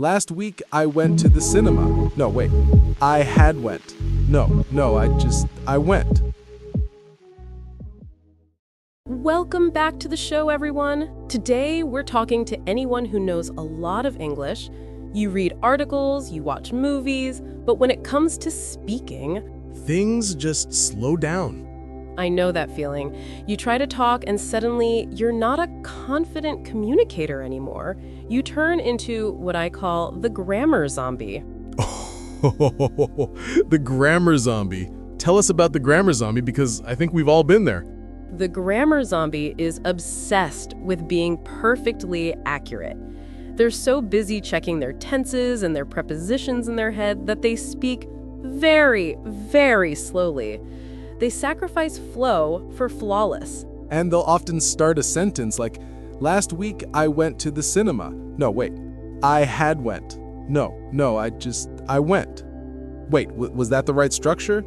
Last week, I went to the cinema. No, wait. I had went. I went. Welcome back to the show, everyone. Today, we're talking to anyone who knows a lot of English. You read articles, you watch movies, but when it comes to speaking, Things just slow down. I know that feeling. You try to talk and suddenly you're not a confident communicator anymore. You turn into what I call the grammar zombie. The grammar zombie. Tell us about the grammar zombie because I think we've all been there. The grammar zombie is obsessed with being perfectly accurate. They're so busy checking their tenses and their prepositions in their head that they speak very, very slowly. They sacrifice flow for flawless. And they'll often start a sentence like, last week I went to the cinema. No, wait. I had went. I went. Wait, was that the right structure?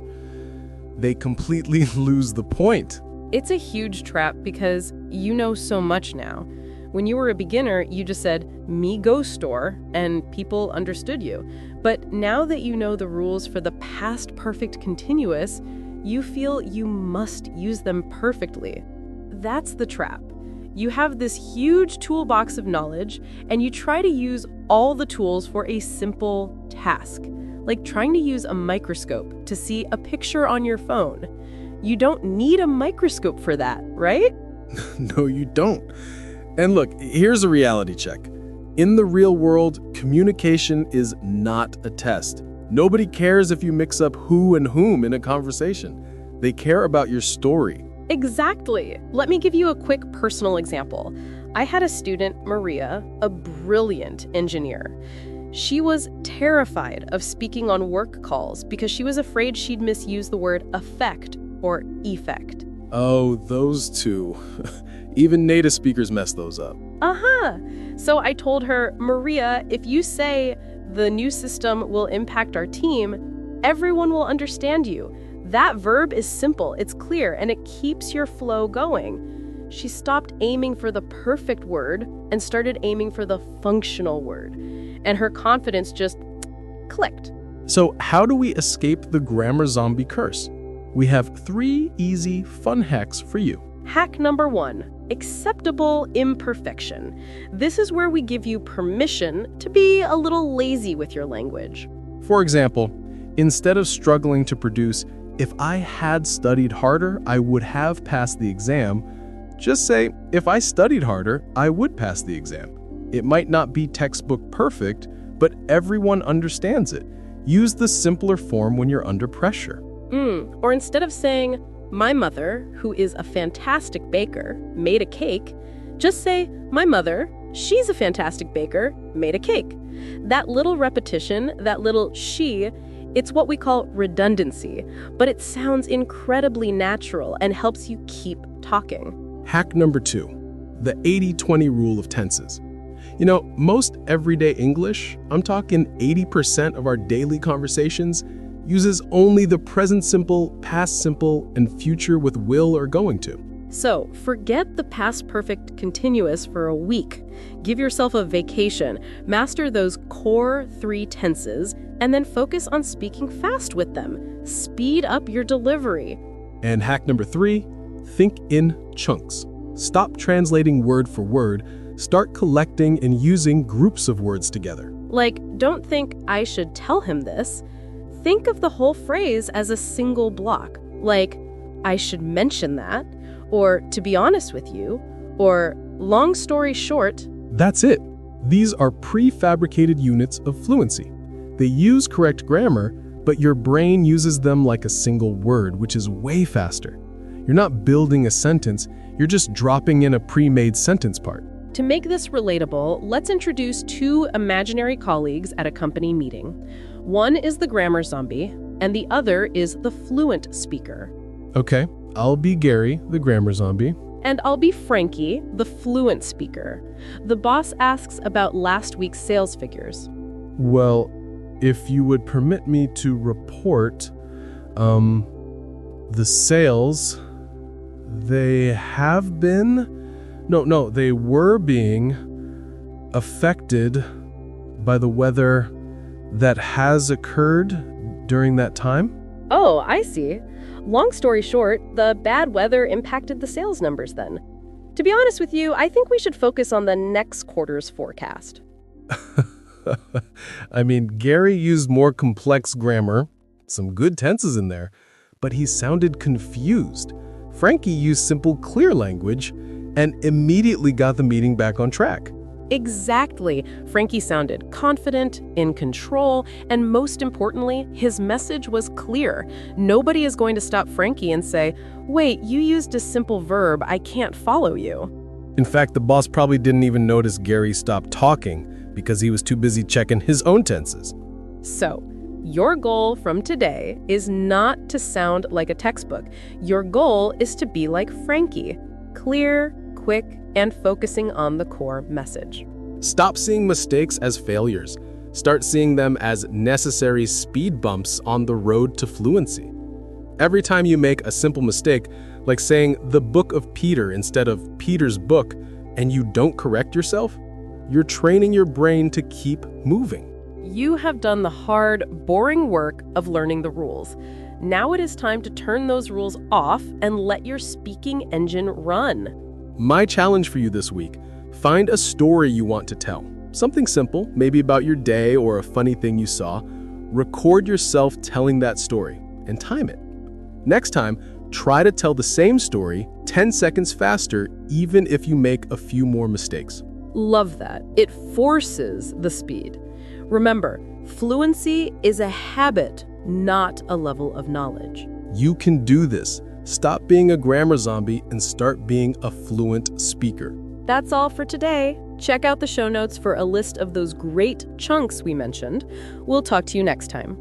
They completely lose the point. It's a huge trap because you know so much now. When you were a beginner, you just said, me go store, and people understood you. But now that you know the rules for the past perfect continuous, you feel you must use them perfectly. That's the trap. You have this huge toolbox of knowledge, and you try to use all the tools for a simple task, like trying to use a microscope to see a picture on your phone. You don't need a microscope for that, right? No, you don't. And look, here's a reality check. In the real world, communication is not a test. Nobody cares if you mix up who and whom in a conversation. They care about your story. Exactly. Let me give you a quick personal example. I had a student, Maria, a brilliant engineer. She was terrified of speaking on work calls because she was afraid she'd misuse the word affect or effect. Oh, those two. Even native speakers mess those up. So I told her, Maria, if you say the new system will impact our team, everyone will understand you. That verb is simple, it's clear, and it keeps your flow going. She stopped aiming for the perfect word and started aiming for the functional word. And her confidence just clicked. So how do we escape the grammar zombie curse? We have 3 easy, fun hacks for you. Hack number 1, acceptable imperfection. This is where we give you permission to be a little lazy with your language. For example, instead of struggling to produce, if I had studied harder, I would have passed the exam, just say, if I studied harder, I would pass the exam. It might not be textbook perfect, but everyone understands it. Use the simpler form when you're under pressure. Or instead of saying, my mother, who is a fantastic baker, made a cake, just say, my mother, she's a fantastic baker, made a cake. That little repetition, that little she, it's what we call redundancy, but it sounds incredibly natural and helps you keep talking. Hack number 2, the 80-20 rule of tenses. You know, most everyday English, I'm talking 80% of our daily conversations, uses only the present simple, past simple, and future with will or going to. So forget the past perfect continuous for a week. Give yourself a vacation, master those core 3 tenses, and then focus on speaking fast with them. Speed up your delivery. And hack number 3, think in chunks. Stop translating word for word. Start collecting and using groups of words together. Like, don't think I should tell him this. Think of the whole phrase as a single block, like, I should mention that, or to be honest with you, or long story short. That's it. These are prefabricated units of fluency. They use correct grammar, but your brain uses them like a single word, which is way faster. You're not building a sentence, you're just dropping in a pre-made sentence part. To make this relatable, let's introduce 2 imaginary colleagues at a company meeting. One is the grammar zombie, and the other is the fluent speaker. Okay, I'll be Gary, the grammar zombie. And I'll be Frankie, the fluent speaker. The boss asks about last week's sales figures. Well, if you would permit me to report, the sales, they were being affected by the weather that has occurred during that time? Oh, I see. Long story short, the bad weather impacted the sales numbers then. To be honest with you, I think we should focus on the next quarter's forecast. I mean, Gary used more complex grammar, some good tenses in there, but he sounded confused. Frankie used simple, clear language and immediately got the meeting back on track. Exactly. Frankie sounded confident, in control, and most importantly, his message was clear. Nobody is going to stop Frankie and say, "Wait, you used a simple verb, I can't follow you." In fact, the boss probably didn't even notice Gary stopped talking because he was too busy checking his own tenses. So, your goal from today is not to sound like a textbook. Your goal is to be like Frankie, clear, quick, and focusing on the core message. Stop seeing mistakes as failures. Start seeing them as necessary speed bumps on the road to fluency. Every time you make a simple mistake, like saying the book of Peter instead of Peter's book, and you don't correct yourself, you're training your brain to keep moving. You have done the hard, boring work of learning the rules. Now it is time to turn those rules off and let your speaking engine run. My challenge for you this week, find a story you want to tell. Something simple, maybe about your day or a funny thing you saw. Record yourself telling that story and time it. Next time, try to tell the same story 10 seconds faster, even if you make a few more mistakes. Love that. It forces the speed. Remember, fluency is a habit, not a level of knowledge. You can do this. Stop being a grammar zombie and start being a fluent speaker. That's all for today. Check out the show notes for a list of those great chunks we mentioned. We'll talk to you next time.